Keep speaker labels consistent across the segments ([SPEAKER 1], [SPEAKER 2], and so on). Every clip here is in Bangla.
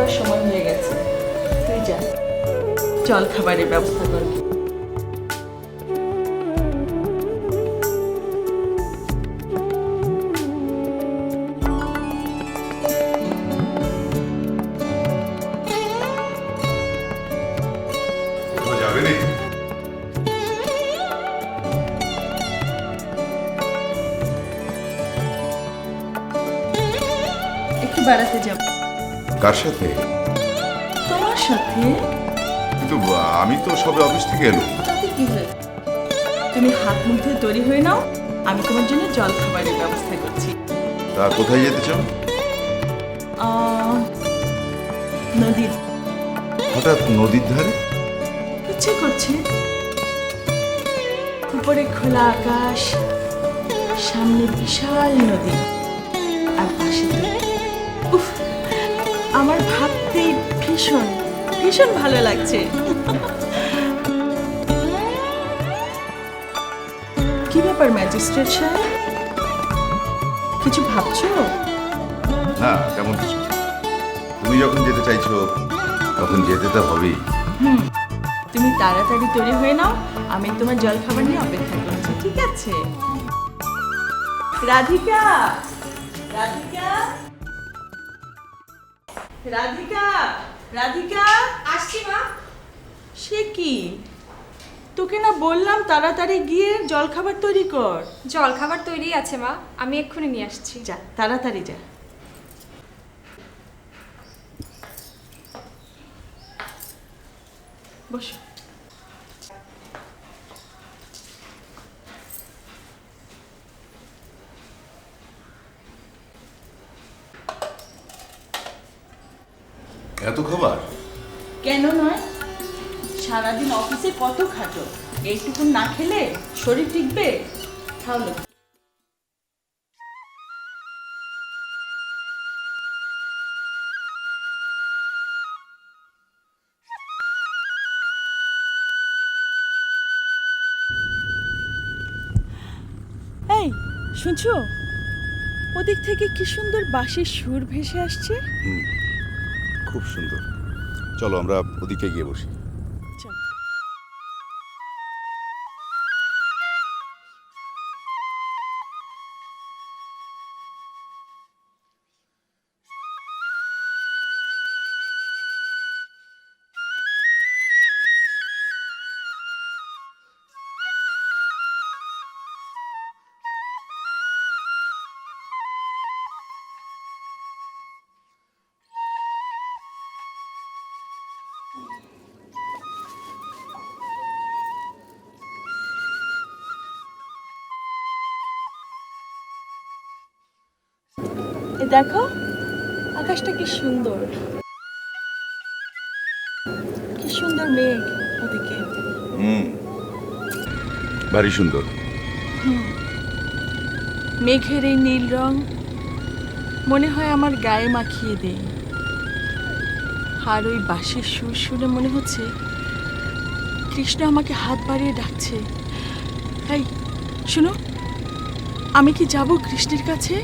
[SPEAKER 1] করার সময় হয়ে গেছে। তুই যা, জল খাবারের ব্যবস্থা করবি।
[SPEAKER 2] কোথাও যাবে না?
[SPEAKER 1] একটু বেড়াতে যাব।
[SPEAKER 2] কার সাথে?
[SPEAKER 1] তোমার সাথে।
[SPEAKER 2] কিন্তু আমি তো সবে অফিস থেকে এলো।
[SPEAKER 1] তাতে কি হয়েছে? তুমি হাত মুখ ধুয়ে তৈরি হয়ে নাও, আমি তোমার জন্য জল খাবারের ব্যবস্থা করছি।
[SPEAKER 2] তা কোথায় যেতে চাও?
[SPEAKER 1] নদীর।
[SPEAKER 2] হঠাৎ নদীর ধারে?
[SPEAKER 1] ইচ্ছে করছে। উপরে খোলা আকাশ, সামনে বিশাল নদী, আর পাশে তুমি। উফ, আমার ভাবতেই ভীষণ ভীষণ ভালো লাগছে। কি ব্যাপার ম্যাজিস্ট্রেট সাহেব, কিছু ভাবছো?
[SPEAKER 2] না, তেমন কিছু না। তুমি যখন যেতে চাইছো তখন যেতে তো হবেই।
[SPEAKER 1] তুমি তাড়াতাড়ি তৈরি হয়ে নাও, আমি তোমার জল খাবার নিয়ে অপেক্ষা করছি, ঠিক আছে? রাধিকা, রাধিকা, রাধিকা, রাধিকা,
[SPEAKER 3] আসছি মা।
[SPEAKER 1] সে কি? তোকে না বললাম তাড়াতাড়ি গিয়ে জল খাবার তৈরি কর।
[SPEAKER 3] জল খাবার তৈরি আছে মা, আমি এক্ষুনি নিয়ে আসছি।
[SPEAKER 1] যা, তাড়াতাড়ি যা। বসো।
[SPEAKER 2] এত খাবার?
[SPEAKER 1] কেন নয়, সারাদিন অফিসে কত খাটো, এইটুকু না খেলে শরীর টিকবে? তাহলে এই শুনছো, ওদিক থেকে কি সুন্দর বাঁশির সুর ভেসে আসছে।
[SPEAKER 2] খুব সুন্দর। চলো আমরা ওদিকে গিয়ে বসি।
[SPEAKER 1] চল। দেখো আকাশটা কি সুন্দর, কি সুন্দর মেঘ ওদিকে।
[SPEAKER 2] ভারী সুন্দর।
[SPEAKER 1] মেঘের এই নীল রং মনে হয় আমার গায়ে মাখিয়ে দেই, আর ওই বাঁশির সুর শুনে মনে হচ্ছে কৃষ্ণ আমাকে হাত বাড়িয়ে ডাকছে। এই শুনো, আমি কি যাব কৃষ্ণের কাছে?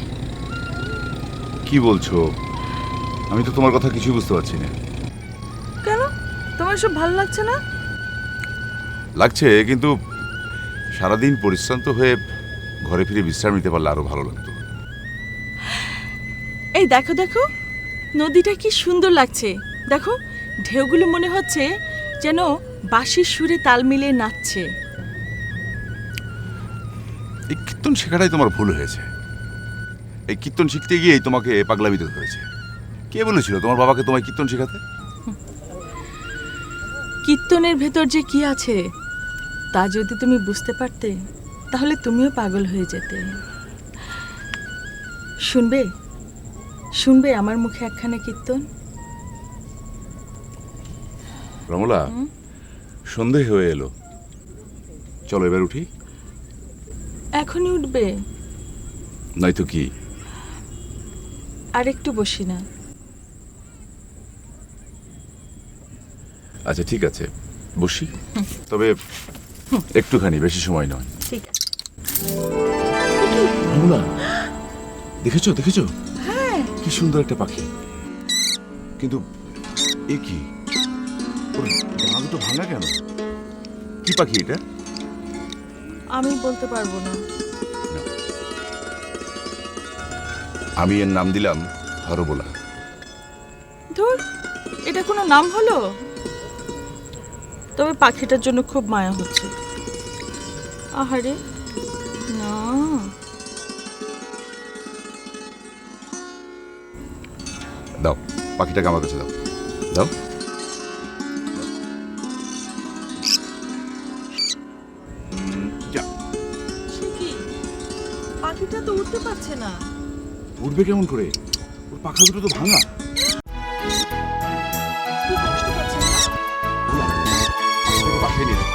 [SPEAKER 2] কি বলছো? আমি তো তোমার কথা কিছুই বুঝতে পারছি না।
[SPEAKER 1] কেন, তোমার সব ভালো লাগছে না?
[SPEAKER 2] লাগছে, কিন্তু সারাদিন পরিশ্রান্ত হয়ে ঘরে ফিরে বিশ্রাম নিতে পারলে আরো ভালো লাগতো।
[SPEAKER 1] এই দেখো দেখো, নদীটা কি সুন্দর লাগছে। দেখো ঢেউগুলো মনে হচ্ছে যেন বাঁশির সুরে তাল মিলিয়ে নাচছে।
[SPEAKER 2] এই কীর্তন শেখাটাই তোমার ভুল হয়েছে। এই কীর্তন শিখতে গিয়েই তোমাকে পাগলামিতে ধরেছে। কে বলেছিল তোমার বাবাকে তোমায় কীর্তন শেখাতে?
[SPEAKER 1] কীর্তনের ভেতর যে কি আছে তা যদি তুমি বুঝতে পারতে তাহলে তুমিও পাগল হয়ে যেতে। শুনবে, শুনবে আমার মুখে একখানা কীর্তন?
[SPEAKER 2] রমলা, সন্ধে হয়ে এলো, চলো এবার উঠি।
[SPEAKER 1] এখনই উঠবে?
[SPEAKER 2] নয়তো কি?
[SPEAKER 1] আর একটু বসি না?
[SPEAKER 2] আচ্ছা ঠিক আছে, বসি। তবে একটুখানি, বেশি সময় নয়।
[SPEAKER 1] ঠিক আছে।
[SPEAKER 2] রমলা, দেখেছো দেখেছো?
[SPEAKER 1] হ্যাঁ।
[SPEAKER 2] কি সুন্দর একটা পাখি। কিন্তু এ কি, ওর ডানা দুটো ভাঙা কেন? কি পাখি এটা?
[SPEAKER 1] আমি বলতে পারবো না।
[SPEAKER 2] আমি এর নাম দিলাম হরবোলা।
[SPEAKER 1] ধুর, এটা কোনো নাম হলো? তবে পাখিটার জন্য খুব মায়া হচ্ছে। আহারে না,
[SPEAKER 2] দাও পাখিটাকে আমার কাছে দাও, দাও। যা।
[SPEAKER 1] সে কি, পাখিটা তো উঠতে পারছে না।
[SPEAKER 2] উঠবে কেমন করে? ওর পাখা দুটো তো ভাঙা।
[SPEAKER 1] কি কষ্ট পাচ্ছে না?
[SPEAKER 2] ভোলা, পাখিটাকে বাসায় নিয়ে যাও।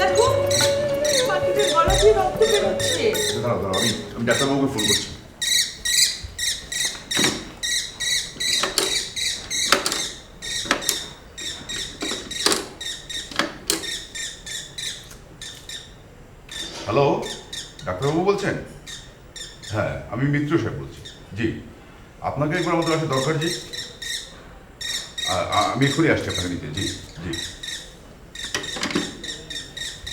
[SPEAKER 1] দেখো, পাখিটার গলা দিয়ে রক্ত বেরোচ্ছে।
[SPEAKER 2] দাঁড়াও দাঁড়াও, আমি ডাক্তারবাবুকে ফোন করছি। হ্যালো, ডাক্তারবাবু বলছেন? হ্যাঁ, আমি মিত্র সাহেব বলছি। জি, আপনাকে একবার আমাদের আসা দরকার। জি, আমি এক্ষুনি আসছি আপনাকে নিতে। জি জি,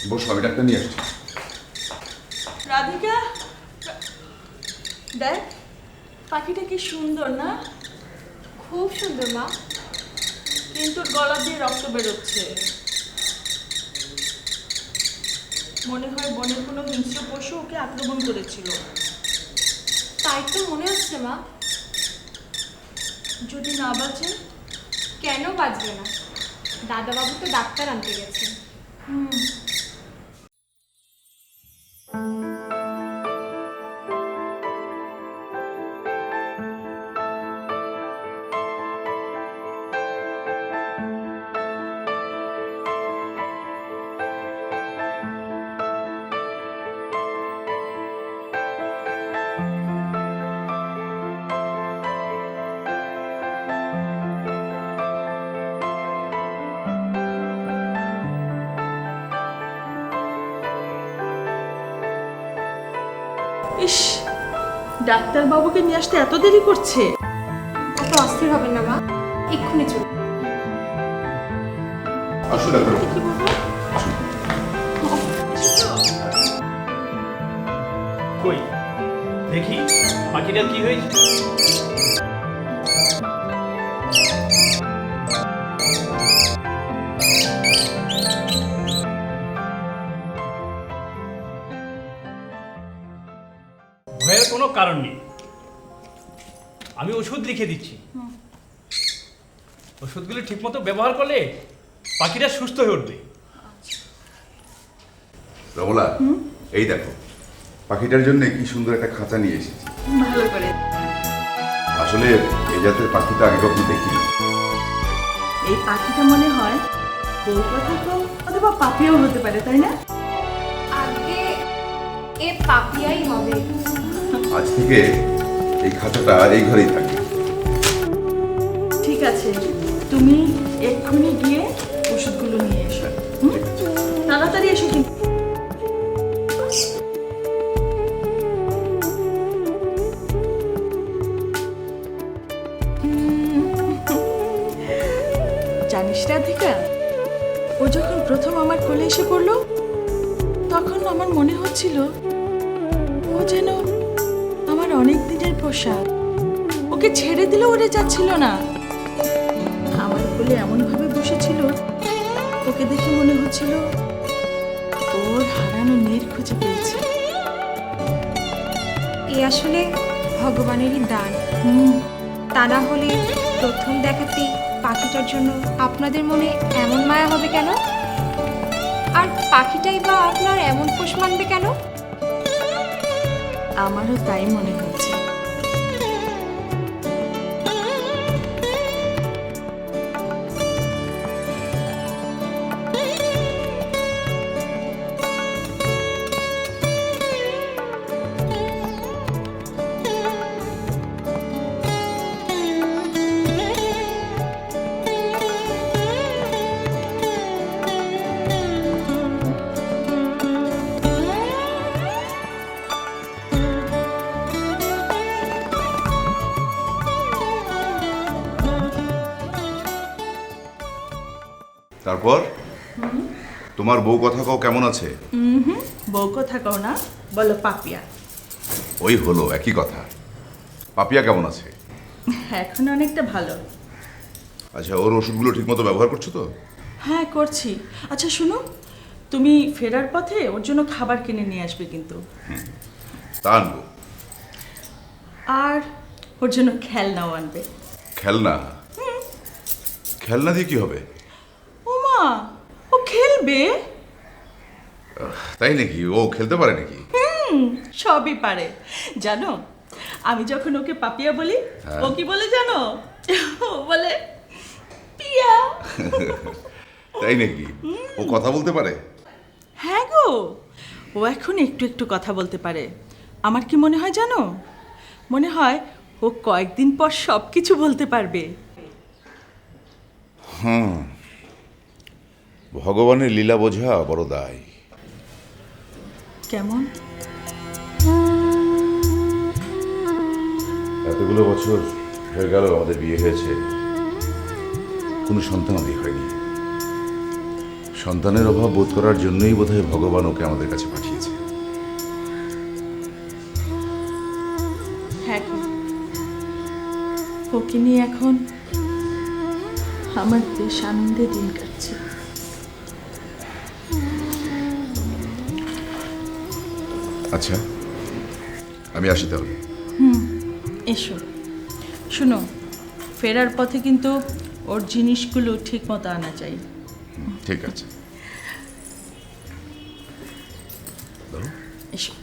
[SPEAKER 2] বসো, আমি ডাক্তার নিয়ে আসছি।
[SPEAKER 1] রাধিকা, দেখ পাখিটা কি সুন্দর না?
[SPEAKER 3] খুব সুন্দর মা।
[SPEAKER 1] কিন্তু ওর গলা দিয়ে রক্ত বেরোচ্ছে। মনে হয় বনের কোনো হিংস্র পশু ওকে আক্রমণ করেছিল।
[SPEAKER 3] তাই তো মনে হচ্ছে মা।
[SPEAKER 1] যদি না বাঁচে?
[SPEAKER 3] কেন বাঁচবে না? দাদাবাবু তো ডাক্তার আনতে গেছে।
[SPEAKER 1] ইস, ডাক্তারবাবুকে নিয়ে আসতে এত দেরি করছে।
[SPEAKER 3] অত অস্থির হবেন না মা, এক্ষুনি চল।
[SPEAKER 2] আসুন ডাক্তারবাবু।
[SPEAKER 1] কি বাবা?
[SPEAKER 2] আসুন।
[SPEAKER 1] এসেছো?
[SPEAKER 4] কই দেখি পাখিটার কি হয়েছে? ভয়ের কোনো কারণ নেই, আমি ওষুধ লিখে দিচ্ছি। ওষুধগুলো ঠিকমতো ব্যবহার করলে পাখিটা সুস্থ হয়ে উঠবে।
[SPEAKER 2] রমলা, এই দেখো পাখিটার জন্য কি সুন্দর একটা খাঁচা নিয়ে এসেছি।
[SPEAKER 1] ভালো করে।
[SPEAKER 2] আসলে এই জাতের পাখি তো আগে কখনো দেখিনি।
[SPEAKER 1] এই পাখিটা মনে হয় কলকাতা তো অথবা পাপিয়াও হতে পারে, তাই না?
[SPEAKER 3] আগে এ পাপিয়াই হবে।
[SPEAKER 2] আজ থেকে এই খাঁচাটা আর এই ঘরেই থাকবে।
[SPEAKER 1] ঠিক আছে, তুমি এক্ষুনি গিয়ে ওষুধগুলো নিয়ে এসো। হুম? তাড়াতাড়ি এসো কিন্তু। জানিস রাধিকা, ও যখন প্রথম আমার কোলে এসে পড়লো তখন আমার মনে হচ্ছিল ও যেন আমার অনেক দিনের পোষা। ওকে ছেড়ে দিলেও উড়ে যাচ্ছিল না। আমার কোলে এমনভাবে বসেছিল, ওকে দেখে মনে হচ্ছিল ওর হারানো নীর খুঁজে পেয়েছে।
[SPEAKER 3] এ আসলে ভগবানেরই দান। তা না হলে প্রথম দেখাতেই পাখিটার জন্য আপনাদের মনে এমন মায়া হবে কেন? আর পাখিটাই বা আপনার এমন পোষ মানবে কেন?
[SPEAKER 1] আমারও তাই মনে হচ্ছে।
[SPEAKER 2] তারপর তোমার বউ কথা কও কেমন আছে?
[SPEAKER 1] বউ কথা কও না, বলো পাপিয়া।
[SPEAKER 2] ওই হলো একই কথা। পাপিয়া কেমন আছে?
[SPEAKER 1] এখন অনেকটা ভালো।
[SPEAKER 2] আচ্ছা, ওর ওষুধগুলো ঠিকমতো ব্যবহার করছো তো?
[SPEAKER 1] হ্যাঁ করছি। আচ্ছা শুনো, তুমি ফেরার পথে ওর জন্য খাবার কিনে নিয়ে আসবে কিন্তু।
[SPEAKER 2] তা আনবো।
[SPEAKER 1] আর ওর জন্য খেলনাও আনবে।
[SPEAKER 2] খেলনা? খেলনা দিয়ে কি হবে?
[SPEAKER 1] ওমা, ও খেলবে?
[SPEAKER 2] তাই নাকি? ও খেলতে পারে নাকি?
[SPEAKER 1] সবই পারে। জানো, আমি যখন ওকে পাপিয়া বলি, ও কি বলে জানো? ও বলে পিয়া।
[SPEAKER 2] তাই নাকি? ও কথা বলতে পারে?
[SPEAKER 1] হ্যাঁ গো, ও এখন একটু একটু কথা বলতে পারে। আমার কি মনে হয় জানো? মনে হয় ও কয়েকদিন পর সব কিছু বলতে পারবে।
[SPEAKER 2] ভগবানের লীলা বোঝা বড় দায়।
[SPEAKER 1] কেমন?
[SPEAKER 2] এতগুলো বছর হয়ে গেল আমাদের বিয়ে হয়েছে, কোনো সন্তান আমাদের হয়নি। সন্তানের অভাব বোধ করার জন্যই বোধহয় ভগবান ওকে আমাদের কাছে পাঠিয়েছে।
[SPEAKER 1] হ্যাঁ গো, ওকে নিয়ে এখন আমার বেশ আনন্দে দিন কাটছে।
[SPEAKER 2] আচ্ছা, আমি আসি তাহলে।
[SPEAKER 1] এসো। শুনো, ফেরার পথে কিন্তু ওর জিনিসগুলো ঠিক মতো আনা চাই।
[SPEAKER 2] ঠিক আছে।
[SPEAKER 1] এসো।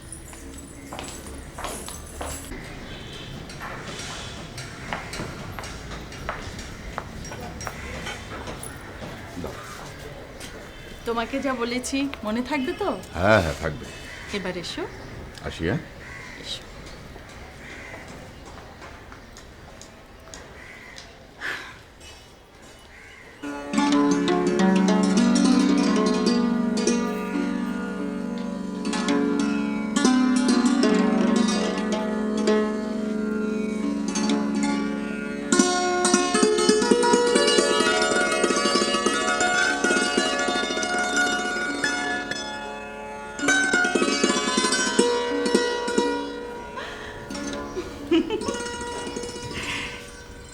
[SPEAKER 1] তোমাকে যা বলেছি মনে থাকবে তো?
[SPEAKER 2] হ্যাঁ হ্যাঁ, থাকবে।
[SPEAKER 1] এবার এসো।
[SPEAKER 2] আসি। হ্যাঁ,
[SPEAKER 1] এসো।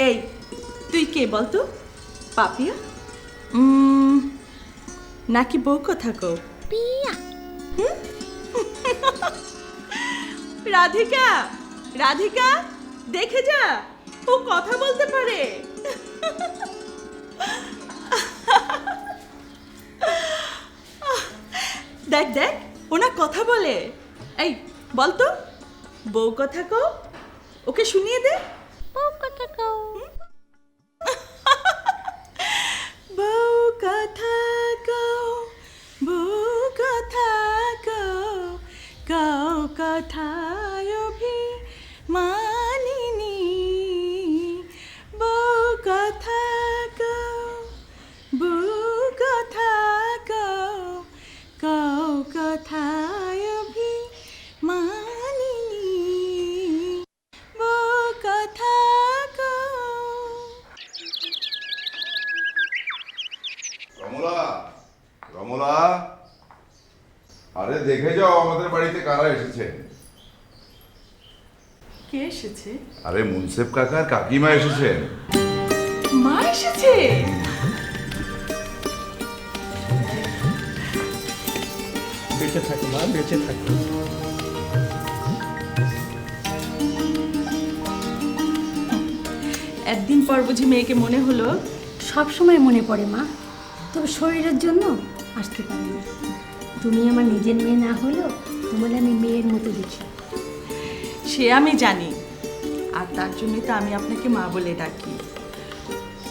[SPEAKER 1] এই, তুই কে বলতো? পাপিয়া নাকি বউ কথা কো? পিয়া। রাধিকা, রাধিকা, দেখে যা, ও কথা বলতে পারে। দেখ দেখ, ওনা কথা বলে। এই বলতো, বউ কথা কো, ওকে শুনিয়ে দে। বউ কথা কও। বউ কথা কও, বউ কথা কও, কও কথায় অভিমানিনী। বউ কথা কও, বউ কথা কও, কও কথায় অভিমানিনী। বউ কথা কও।
[SPEAKER 2] রমলা, রমলা, আরে দেখে যাও আমাদের বাড়িতে কারা এসেছে।
[SPEAKER 1] কে এসেছে?
[SPEAKER 2] আরে মুনসেফ কাকার কাকিমা এসেছেন।
[SPEAKER 1] মা এসেছে?
[SPEAKER 4] বেঁচে থাকো মা, বেঁচে থাকো।
[SPEAKER 1] একদিন পর বুঝি মেয়েকে মনে হলো।
[SPEAKER 5] সব সময় মনে পড়ে মা, তবে শরীরের জন্য আসতে পারি না। তুমি আমার নিজের মেয়ে না হলেও তোমার আমি মেয়ের মতো দেখি।
[SPEAKER 1] সে আমি জানি, আর তার জন্যই তো আমি আপনাকে মা বলে ডাকি।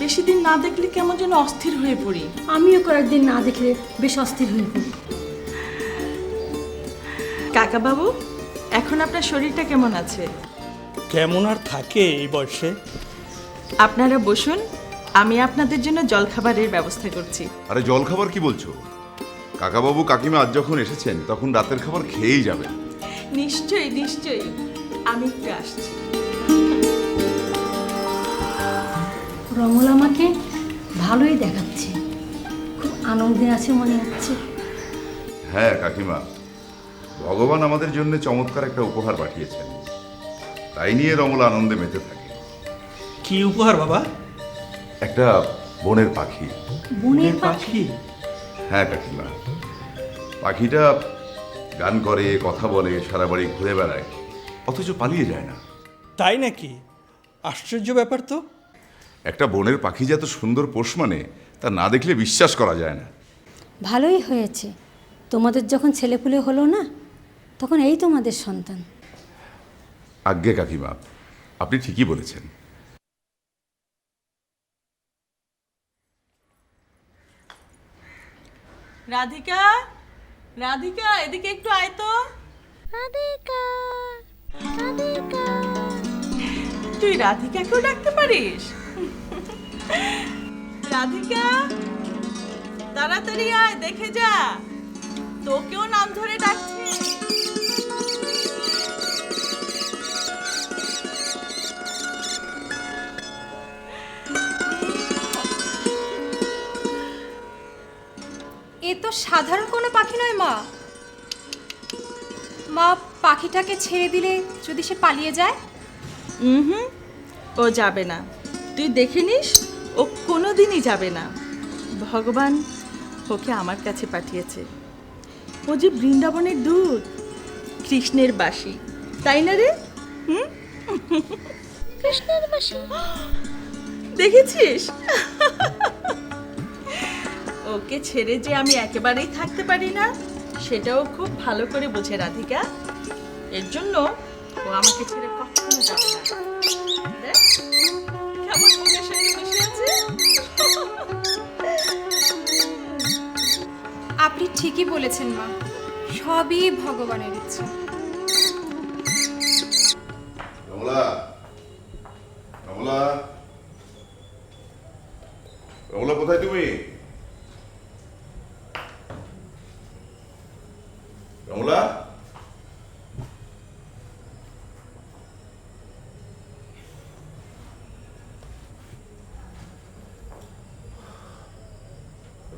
[SPEAKER 1] বেশি দিন না দেখলে কেমন যেন অস্থির হয়ে পড়ি।
[SPEAKER 5] আমিও কয়েকদিন না দেখলে বেশ অস্থির হয়ে পড়ি।
[SPEAKER 1] কাকা বাবু, এখন আপনার শরীরটা কেমন আছে?
[SPEAKER 4] কেমন আর থাকে এই বয়সে?
[SPEAKER 1] আপনারা বসুন, আমি আপনাদের জন্য জলখাবারের ব্যবস্থা করছি।
[SPEAKER 2] আরে জল খাবার কি বলছো? কাকাবাবু কাকিমা আজ যখন এসেছেন তখন রাতের খাবার খেয়েই যাবেন।
[SPEAKER 1] নিশ্চয়ই নিশ্চয়ই, আমি একটু আসছি।
[SPEAKER 5] রমল আমাকে ভালোই দেখাচ্ছে, খুব আনন্দে আছে মনে হচ্ছে।
[SPEAKER 2] হ্যাঁ কাকিমা, ভগবান আমাদের জন্য চমৎকার একটা উপহার পাঠিয়েছেন, তাই নিয়ে রমলা আনন্দে মেতে থাকে।
[SPEAKER 6] কি উপহার বাবা?
[SPEAKER 2] একটা বনের পাখি।
[SPEAKER 5] বনের পাখি?
[SPEAKER 2] হ্যাঁ কাকিমা, পাখিটা গান করে, কথা বলে, সারা বাড়ি ঘুরে বেড়ায়, অথচ পালিয়ে যায় না।
[SPEAKER 6] তাই নাকি? আশ্চর্য ব্যাপার তো।
[SPEAKER 2] একটা বনের পাখি যে এত সুন্দর পোষ মানে তা না দেখলে বিশ্বাস করা যায় না।
[SPEAKER 5] ভালোই হয়েছে, তোমাদের যখন ছেলেপুলে হলো না তখন এই তোমাদের সন্তান।
[SPEAKER 2] আজ্ঞে কাকিমা, আপনি ঠিকই বলেছেন।
[SPEAKER 1] রাধিকা, রাধিকা, এদিকে একটু আয় তো। তুই রাধিকাকেও ডাকতে পারিস? রাধিকা, তাড়াতাড়ি আয়, দেখে যা, তোকেও নাম ধরে ডাকছে।
[SPEAKER 3] এ তো সাধারণ কোনো পাখি নয় মা। মা, পাখিটাকে ছেড়ে দিলে যদি সে পালিয়ে যায়?
[SPEAKER 1] হুম, ও যাবে না, তুই দেখে নিস, ও কোনোদিনই যাবে না। ভগবান ওকে আমার কাছে পাঠিয়েছে। ও যে বৃন্দাবনের দুধ, কৃষ্ণের বাঁশি, তাই না রে? হুম, কৃষ্ণের বাঁশি দেখেছিস? ওকে ছেড়ে যে আমি একেবারেই থাকতে পারি না, সেটাও খুব ভালো করে বোঝে রাধিকা। এর জন্য ও আমাকে ছেড়ে কখনো যাবে না। দেখ, কেমন মুখের সঙ্গে বসে আছে।
[SPEAKER 3] আপনি ঠিকই বলেছেন মা, সবই ভগবানের ইচ্ছা।
[SPEAKER 2] রমলা, রমলা, রমলা, কোথায় তুমি? রমলা,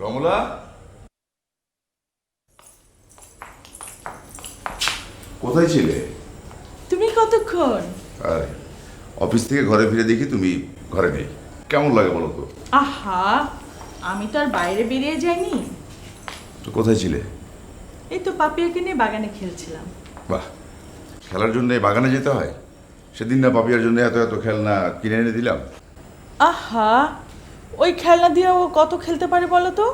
[SPEAKER 2] রমলা, কোথায় ছিলে?
[SPEAKER 1] তুমি কতক্ষণ?
[SPEAKER 2] আরে, অফিস থেকে ঘরে ফিরে দেখি তুমি ঘরে নেই। কেমন লাগে বলো তো?
[SPEAKER 1] আহা, আমি তো আর বাইরে বেরিয়ে যাইনি।
[SPEAKER 2] তো কোথায় ছিলে?
[SPEAKER 1] এই তো পাপিয়াকে নিয়ে বাগানে খেলছিলাম।
[SPEAKER 2] বাহ, খেলার জন্য বাগানে যেতে হয়? সেদিন না পাপিয়ার জন্য এত এত খেলনা কিনে এনে দিলাম।
[SPEAKER 1] আহা, ওই খেলনা দিয়ে ও কত খেলতে পারে বলো তো?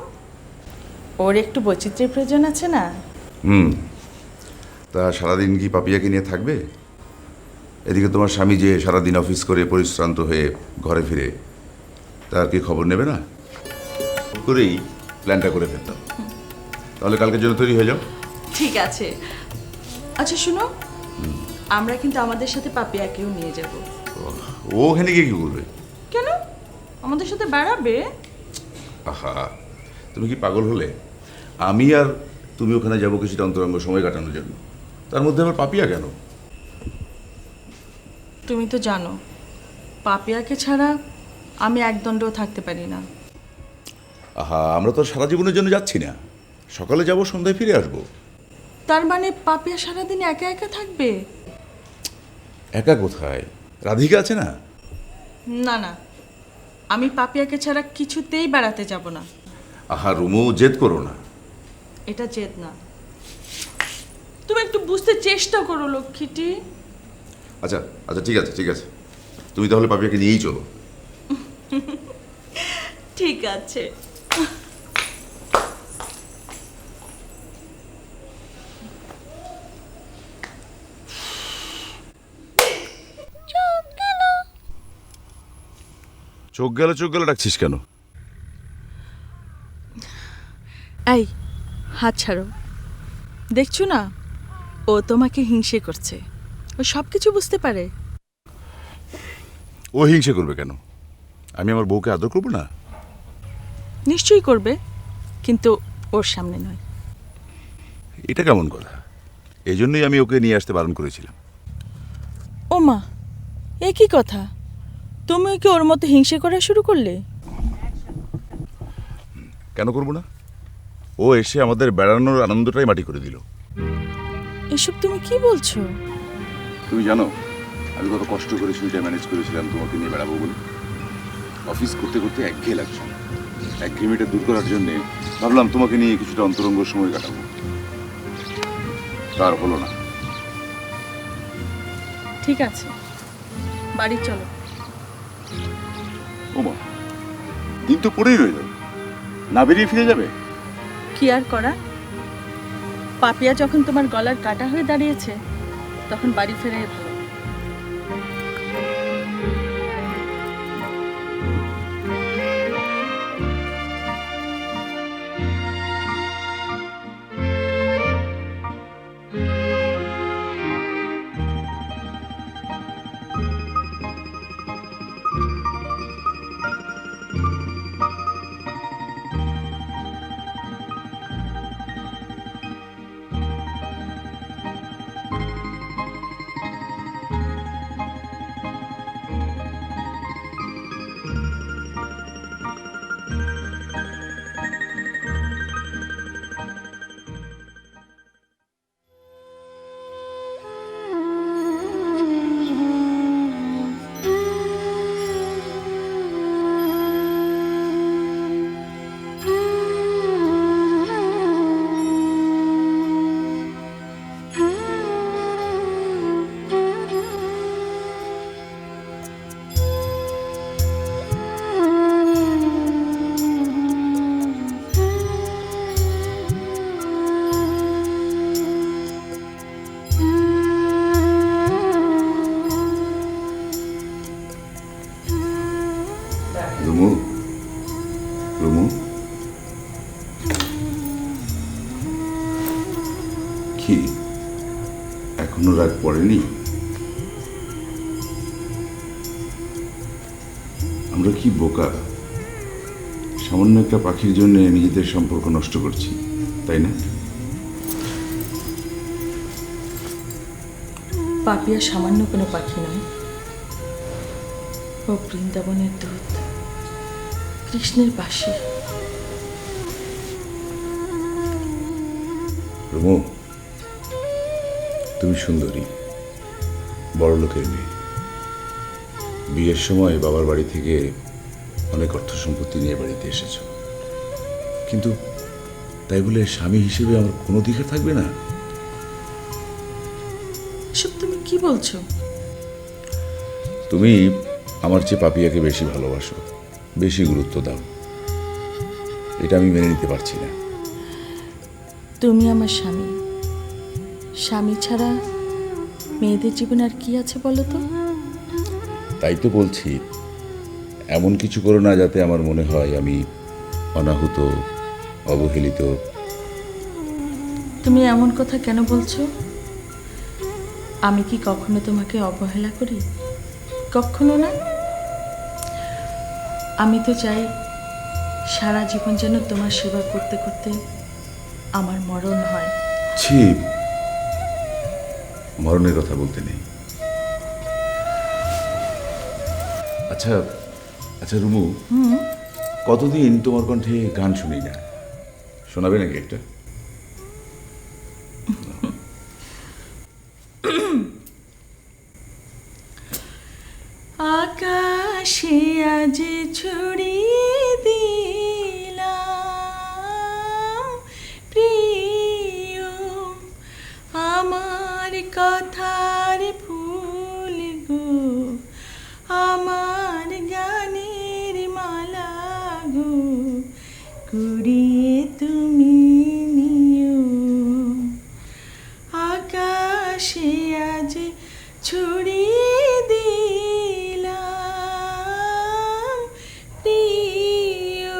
[SPEAKER 1] ওর একটু বৈচিত্র্যের প্রয়োজন আছে না?
[SPEAKER 2] তা সারাদিন কি পাপিয়াকে নিয়ে থাকবে? এদিকে তোমার স্বামী যে সারাদিন অফিস করে পরিশ্রান্ত হয়ে ঘরে ফিরে, তার কি খবর নেবে না? করেই প্ল্যানটা করে ফেলতাম। তাহলে কালকের জন্য তৈরি হয়ে যাও।
[SPEAKER 1] ঠিক আছে। আচ্ছা শুনো, আমরা কিন্তু আমাদের সাথে পাপিয়াকেও নিয়ে যাব।
[SPEAKER 2] ও ওখানে গিয়ে কি করবে?
[SPEAKER 1] কেন? আমাদের সাথে বেড়াবে।
[SPEAKER 2] আহা, তুমি কি পাগল হলে? আমি আর তুমি ওখানে যাবো কিছুটা অন্তরঙ্গ সময় কাটানোর জন্য, তার মধ্যে আবার পাপিয়া কেন?
[SPEAKER 1] তুমি তো জানো, পাপিয়াকে ছাড়া আমি একদণ্ডও থাকতে পারি না।
[SPEAKER 2] আহা, আমরা তো সারা জীবনের জন্য যাচ্ছি না, সকালে যাব, সন্ধ্যায় ফিরে আসবো।
[SPEAKER 1] তার মানে পাপিয়া সারাদিন একা একা থাকবে?
[SPEAKER 2] একা কোথায়? রাধিকা আছে না?
[SPEAKER 1] না না, আমি পাপিয়াকে ছাড়া কিছুতেই বেড়াতে যাব না।
[SPEAKER 2] আহা রুমু, জেদ করো না।
[SPEAKER 1] এটা জেদ না, তুমি একটু বুঝতে চেষ্টা করো লক্ষ্মীটি।
[SPEAKER 2] আচ্ছা আচ্ছা, ঠিক আছে ঠিক আছে, তুমি তাহলে পাপিয়াকে নিয়েই চলো।
[SPEAKER 1] ঠিক আছে।
[SPEAKER 2] চোখ গেল ডাকছিস কেন?
[SPEAKER 1] এই, হাত ছাড়ো। দেখছো না, ও তোমাকে হিংসে করছে। ও সব কিছু বুঝতে পারে।
[SPEAKER 2] ও হিংসে করবে কেন? আমি আমার বউকে আদর করবো না?
[SPEAKER 1] নিশ্চয়ই করবে, কিন্তু ওর সামনে নয়।
[SPEAKER 2] এটা কেমন কথা? এই জন্যই আমি ওকে নিয়ে আসতে বারণ করেছিলাম।
[SPEAKER 1] ও মা, এ কি কথা? তুমি কি ওর মতো হিংসে করা শুরু করলে?
[SPEAKER 2] কেন করবো না? ও এসে আমাদের বেড়ানোর আনন্দটাই মাটি করে দিল।
[SPEAKER 1] এসব তুমি কি বলছো?
[SPEAKER 2] তুমি জানো আমি কত কষ্ট করে ছুটিটা ম্যানেজ করেছিলাম তোমাকে নিয়ে বেড়াবো বলে। অফিস করতে করতে একঘেয়ে লাগছে, একঘেয়েমিটা দূর করার জন্যে ভাবলাম তোমাকে নিয়ে কিছুটা অন্তরঙ্গ সময় কাটাবো। তার হলো না।
[SPEAKER 1] ঠিক আছে, বাড়ি চলো।
[SPEAKER 2] ওমা, দিন তো পড়েই রইল, না বেরিয়ে ফিরে যাবে?
[SPEAKER 1] কি আর করা, পাপিয়া যখন তোমার গলার কাটা হয়ে দাঁড়িয়েছে তখন বাড়ি ফেরাই ভালো।
[SPEAKER 2] রুমু, রুমু, কি এখনো রাত পড়েনি? আমরা কি বোকা, সামান্য একটা পাখির জন্য নিজেদের সম্পর্ক নষ্ট করছি, তাই না?
[SPEAKER 1] পাপিয়া সামান্য কোনো পাখি নয়, ও বৃন্দাবনের দূত, কৃষ্ণের পাশে।
[SPEAKER 2] রুমু, তুমি সুন্দরী, বড় লোকের মেয়ে। বিয়ের সময় বাবার বাড়ি থেকে অনেক অর্থ সম্পত্তি নিয়ে বাড়িতে এসেছ, কিন্তু তাই বলে স্বামী হিসেবে আমার কোনো অধিকার থাকবে না?
[SPEAKER 1] এসব তুমি কি বলছো?
[SPEAKER 2] তুমি আমার চেয়ে পাপিয়াকে বেশি ভালোবাসো, বেশি গুরুত্ব দাও, এটা আমি মেনে নিতে পারছি না।
[SPEAKER 1] তুমি আমার স্বামী, স্বামী ছাড়া মেয়েদের জীবনে আর কি আছে বলো তো?
[SPEAKER 2] তাই তো বলছি, এমন কিছু করো না যাতে আমার মনে হয় আমি অনাহুত, অবহেলিত।
[SPEAKER 1] তুমি এমন কথা কেন বলছো? আমি কি কখনো তোমাকে অবহেলা করি? কখনো না। আমি তো চাই সারা জীবন যেন তোমার সেবা করতে করতে আমার মরণ হয়।
[SPEAKER 2] ছি, মরণের কথা বলতে নেই। আচ্ছা আচ্ছা রুমু, কতদিন তোমার কণ্ঠে গান শুনি না, শোনাবে নাকি একটা?
[SPEAKER 1] আকাশে আজ ছড়িয়ে দিলাম প্রিয় আমার কথার ফুল গো, আমার গানের মালা গো, কুড়িয়ে তুমি নিও। আকাশে আজ ছড়িয়ে দিলাম প্রিয়।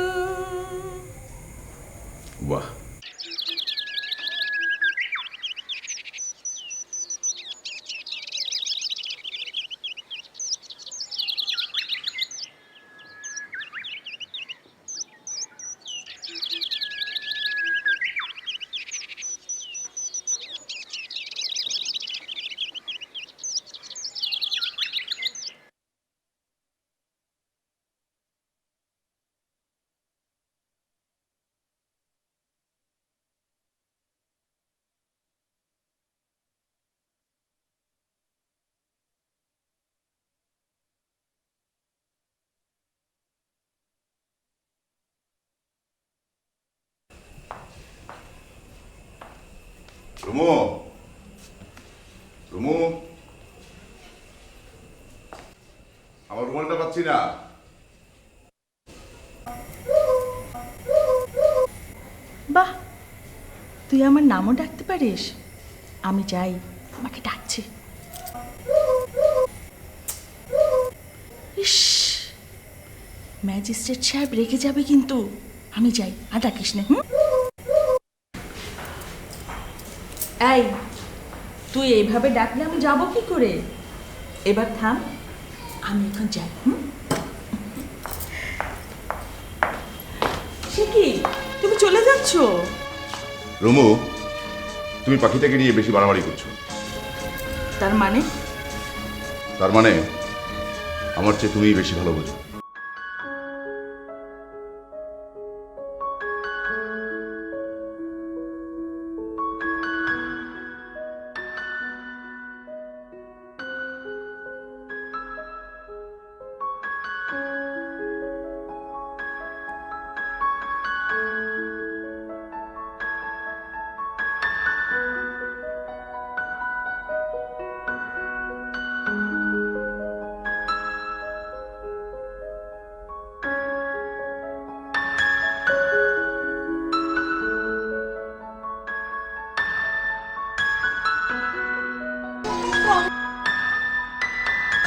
[SPEAKER 2] বাহ, রুমু, রুমু, আমার রুমালটা পাচ্ছি না।
[SPEAKER 1] বাহ, তুই আমার নামও ডাকতে পারিস। আমি যাই, আমাকে ডাকছে। ইস, ম্যাজিস্ট্রেট সাহেব রেগে যাবে কিন্তু। আমি যাই, আর ডাকিস না। এই, তুই এইভাবে ডাকলে আমি যাব কি করে? এবার থাম, আমি এখন যাই। সে কি, তুমি চলে যাচ্ছ?
[SPEAKER 2] রুমু, তুমি পাখিটাকে নিয়ে বেশি বাড়াবাড়ি করছো।
[SPEAKER 1] তার মানে?
[SPEAKER 2] তার মানে আমার চেয়ে তুমিই বেশি ভালো বোঝো।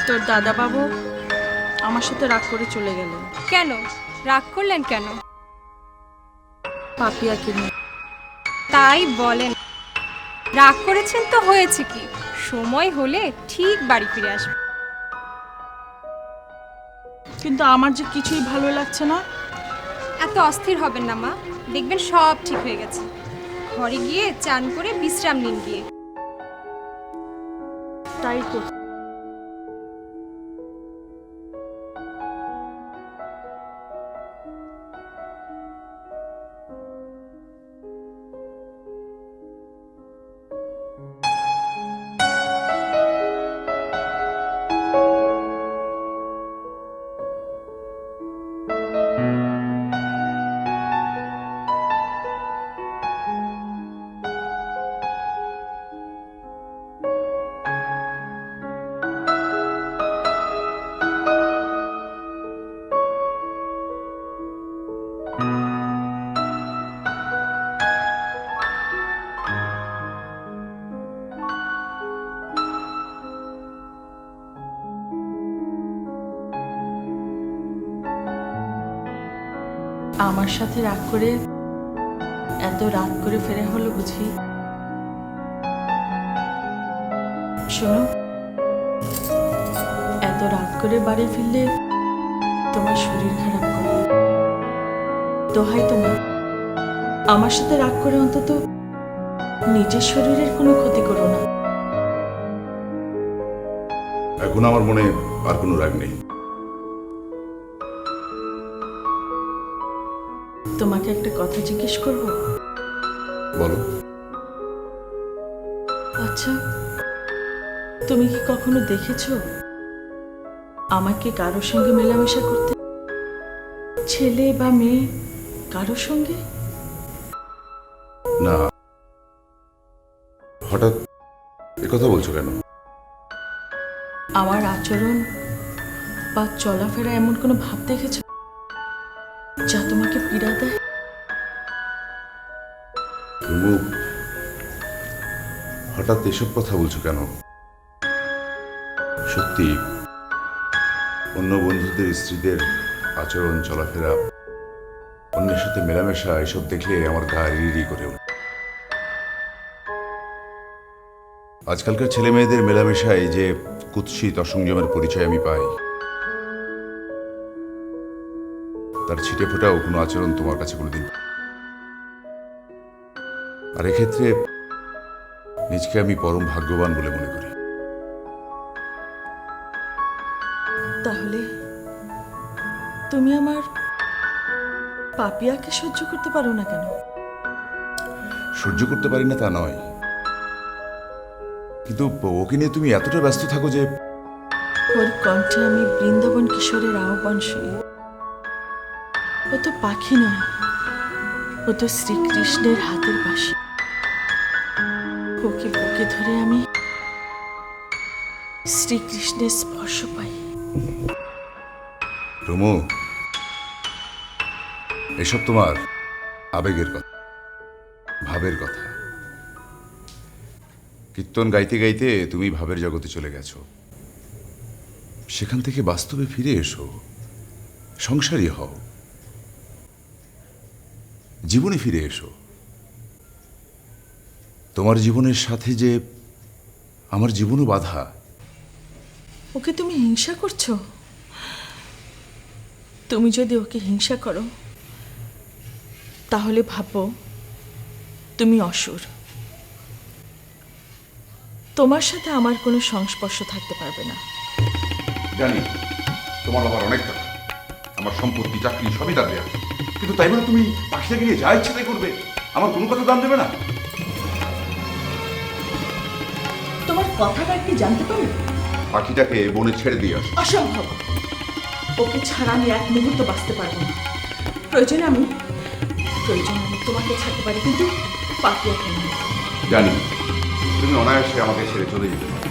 [SPEAKER 1] তোর দাদা বাবু আমার সাথে রাগ করে চলে গেলেন।
[SPEAKER 3] কেন রাগ করলেন কেন?
[SPEAKER 1] পাপিয়াকে নিয়ে।
[SPEAKER 3] তাই বলেন, রাগ করেছেন তো হয়েছে কি, সময় হলে ঠিক বাড়ি ফিরে আসবে।
[SPEAKER 1] কিন্তু আমার যে কিছুই ভালো লাগছে না।
[SPEAKER 3] এত অস্থির হবেন না মা, দেখবেন সব ঠিক হয়ে গেছে। ঘরে গিয়ে চান করে বিশ্রাম নিন গিয়ে।
[SPEAKER 1] তাই করছি। আমার সাথে রাগ করে এত রাত করে ফেরা হলো বুঝি? শোনো, এত রাত করে বাড়ি ফিরলে তোমার শরীর খারাপ করবে। দোহাই তোমার, আমার সাথে রাগ করে অন্তত নিজের শরীরের কোনো ক্ষতি করো না।
[SPEAKER 2] এখন আমার মনে আর কোনো রাগ নেই।
[SPEAKER 1] তোমাকে একটা কথা জিজ্ঞেস করব?
[SPEAKER 2] বলো।
[SPEAKER 1] আচ্ছা, তুমি কি কখনো দেখেছো আমাকে কারোর সঙ্গে মেলামেশা করতে? ছেলে বা মেয়ে কারোর সঙ্গে?
[SPEAKER 2] না। হঠাৎ কথা বলছো কেন?
[SPEAKER 1] আমার আচরণ বা চলাফেরা এমন কোনো ভাব দেখেছো যা তোমাকে পীড়া দেয়?
[SPEAKER 2] রুমু, হঠাৎ এসব কথা বলছো কেন? সত্যি অন্য বন্ধুদের স্ত্রীদের আচরণ, চলাফেরা, অন্যের সাথে মেলামেশা, এসব দেখলে আমার গা রিরি করে ওঠে। আজকালকার ছেলে মেয়েদের মেলামেশায় যে কুৎসিত অসংযমের পরিচয় আমি পাই, তার ছিটে ফোটাও কোনো আচরণ তোমার কাছে কোনোদিন। আর এক্ষেত্রে নিজকে আমি পরম ভাগ্যবান বলে মনে করি।
[SPEAKER 1] তাহলে তুমি আমার পাপিয়াকে সহ্য করতে পারো না কেন?
[SPEAKER 2] সহ্য করতে পারি না তা নয়, কিন্তু ওকে নিয়ে তুমি এতটা ব্যস্ত থাকো যে
[SPEAKER 1] ওর কণ্ঠে আমি বৃন্দাবন কিশোরের আহ্বান শুনি। ও তো পাখি নয়, ও তো শ্রীকৃষ্ণের হাতের বাঁশি। ওকে বুকে ধরে আমি শ্রীকৃষ্ণের স্পর্শ পাই।
[SPEAKER 2] রুমু, এসব তোমার আবেগের কথা, ভাবের কথা। কীর্তন গাইতে গাইতে তুমি ভাবের জগতে চলে গেছো। সেখান থেকে বাস্তবে ফিরে এসো, সংসারী হও, জীবনে ফিরে এসো। তোমার জীবনের সাথে যে আমার জীবনও বাধা।
[SPEAKER 1] ওকে তুমি হিংসা করছো? তুমি যদি ওকে হিংসা করো তাহলে ভাবো তুমি অসুর। তোমার সাথে আমার কোনো সংস্পর্শ থাকতে পারবে না।
[SPEAKER 2] জানি তোমার আবার অনেক টাকা, আমার সম্পত্তি, চাকরি সবই তার দেয়া, কিন্তু তাই বলে তুমি পাশে থেকে নিয়ে যা ইচ্ছে তাই করবে, আমার কোনো কথা দাম দেবে না?
[SPEAKER 1] তোমার কথাটা কি জানতে পারি?
[SPEAKER 2] পাখিটাকে বনে ছেড়ে দিয়ে আসো।
[SPEAKER 1] অসম্ভব। ওকে ছাড়া আমি এক মুহূর্ত বাঁচতে পারবো না। প্রয়োজনে আমি তোমাকে ছাড়তে পারি, কিন্তু পাখিয়াকে না।
[SPEAKER 2] জানি তুমি অনায়াসে আমাকে ছেড়ে চলে যেতে পারো,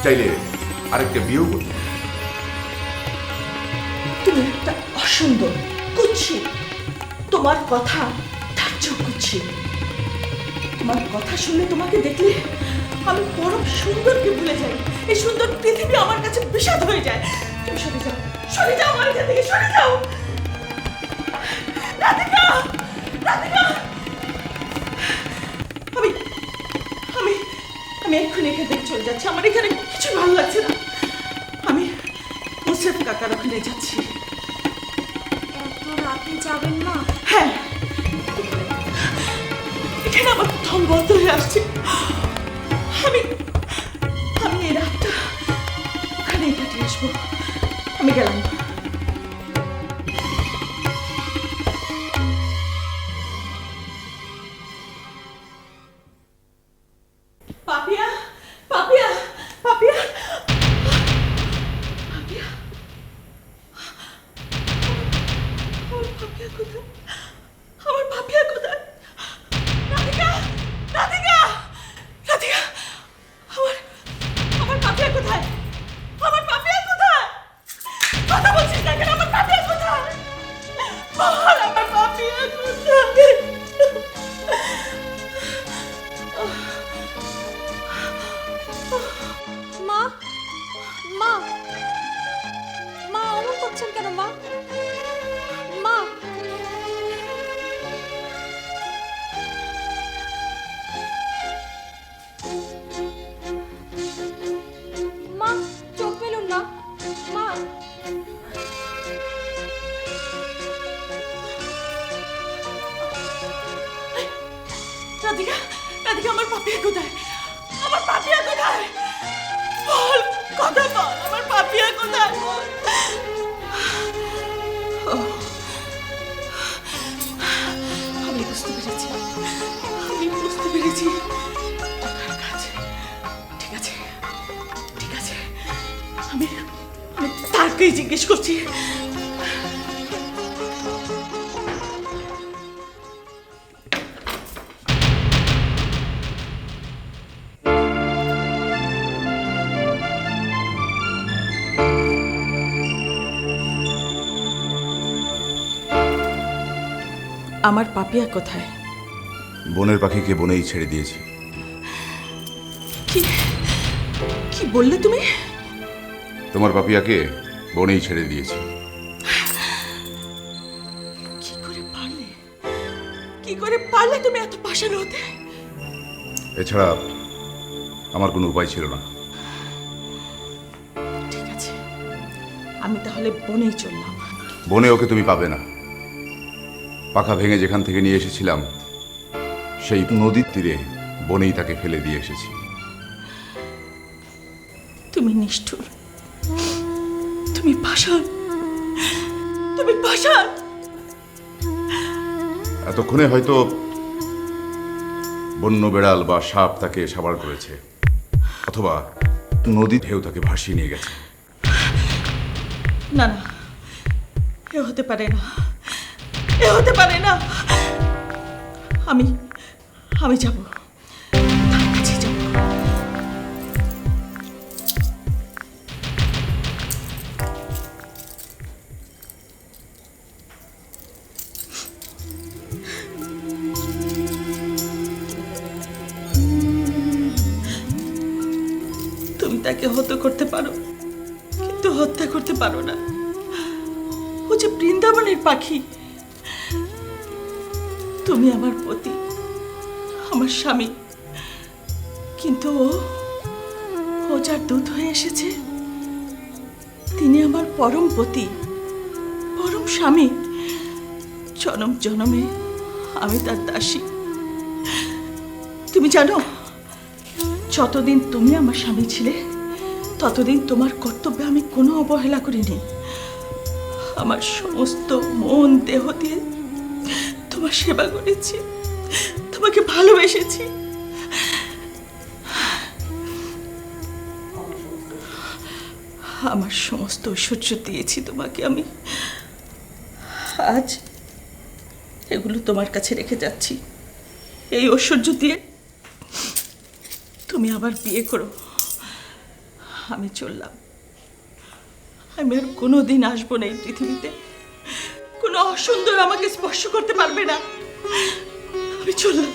[SPEAKER 2] চাইলে আরেকটা বিয়েও করতে পারো।
[SPEAKER 1] তুমি একটা অসুন্দর, কুৎসিত। তোমার কথা তার চেয়েও কুৎসিত। তোমার কথা শুনলে, তোমাকে দেখলে আমি পরম সুন্দরকে ভুলে যাই। এই সুন্দর পৃথিবী আমার কাছে বিষাদ হয়ে যায়। তুমি সরে যাও, সরে যাও আমার এখান থেকে, সরে যাও। রাধিকা, রাধিকা, আমি আমি আমি এক্ষুনি এখান থেকে চলে যাচ্ছি। আমার এখানে কিছু ভালো লাগছে না। আমি মুসরেফ কাকার ওখানে যাচ্ছি।
[SPEAKER 3] এত রাতে যাবেন না?
[SPEAKER 1] হ্যাঁ, এখানে আমার থম বন্ধ হয়ে আসছে। আমি আমি এই রাতটা ওখানেই কাটিয়ে আসবো। আমি গেলাম। পাপিয়া, পাপিয়া, পাপিয়া, পাপিয়া, আমার পাপিয়া কোথায়? আমার পাপিয়া কোথায়? রাধিকা, রাধিকা, রাধিকা, আমার পাপিয়া কোথায়? আমার পাপিয়া কোথায়? কথা বলছিস না কেন? আমার পাপিয়া কোথায়? বল, আমার পাপিয়া কোথায়?
[SPEAKER 3] মা, মা, মা অমন করছেন কেন মা? মা, মা চোখ মেলুন না। মা,
[SPEAKER 1] রাধিকা, রাধিকা, আমার পাপিয়া কোথায়? আমার পাপিয়া কোথায়? বল, কথা বল, আমার পাপিয়া কোথায়? বল। আমি বুঝতে পেরেছি, আমি বুঝতে পেরেছি। টাকার কাজ। ঠিক আছে, ঠিক আছে, আমি আমি তাকেই জিজ্ঞেস করছি। আমার পাপিয়া কোথায়?
[SPEAKER 2] বনের পাখিকে বনেই ছেড়ে দিয়েছি।
[SPEAKER 1] কি কি বললে তুমি?
[SPEAKER 2] তোমার পাপিয়াকে বনেই ছেড়ে দিয়েছি।
[SPEAKER 1] কি করে পারলে? কি করে পারলে তুমি এত পাষাণ হতে?
[SPEAKER 2] এছাড়া আমার কোনো উপায় ছিল না।
[SPEAKER 1] ঠিক আছে, আমি তাহলে বনেই চললাম।
[SPEAKER 2] বনে ওকে তুমি পাবে না। পাখা ভেঙে যেখান থেকে নিয়ে এসেছিলাম সেই নদীর তীরে বনেই তাকে ফেলে দিয়ে এসেছি।
[SPEAKER 1] তুমি নিষ্ঠুর, তুমি পাষাণ, তুমি পাষাণ।
[SPEAKER 2] এতক্ষণে হয়তো বন্য বেড়াল বা সাপ তাকে সাবার করেছে, অথবা নদী ঢেউ তাকে ভাসিয়ে নিয়ে গেছে।
[SPEAKER 1] না না, এ হতে পারে না, এ হতে পারে না। আমি আমি যাব, তার কাছে তাকে হত্যা করতে পারো, কিন্তু হত্যা করতে পারো না। ও যে বৃন্দাবনের পাখি। তুমি আমার পতি, আমার স্বামী, কিন্তু ও যার দূত হয়ে এসেছে তিনি আমার পরম পতি, পরম স্বামী। জনম জনমে আমি তার দাসী। তুমি জানো, যতদিন তুমি আমার স্বামী ছিলে ততদিন তোমার কর্তব্যে আমি কোনো অবহেলা করিনি। আমার সমস্ত মন দেহ দিয়ে তোমার সেবা করেছি, তোমাকে ভালোবেসেছি। আমার সমস্ত ঐশ্বর্য দিয়েছি তোমাকে আমি। আজ এগুলো তোমার কাছে রেখে যাচ্ছি। এই ঐশ্বর্য দিয়ে তুমি আবার বিয়ে করো। আমি চললাম। আমি আর কোনোদিন আসবো না এই পৃথিবীতে। কোনো অসুন্দর আমাকে স্পর্শ করতে পারবে না। আমি চললাম।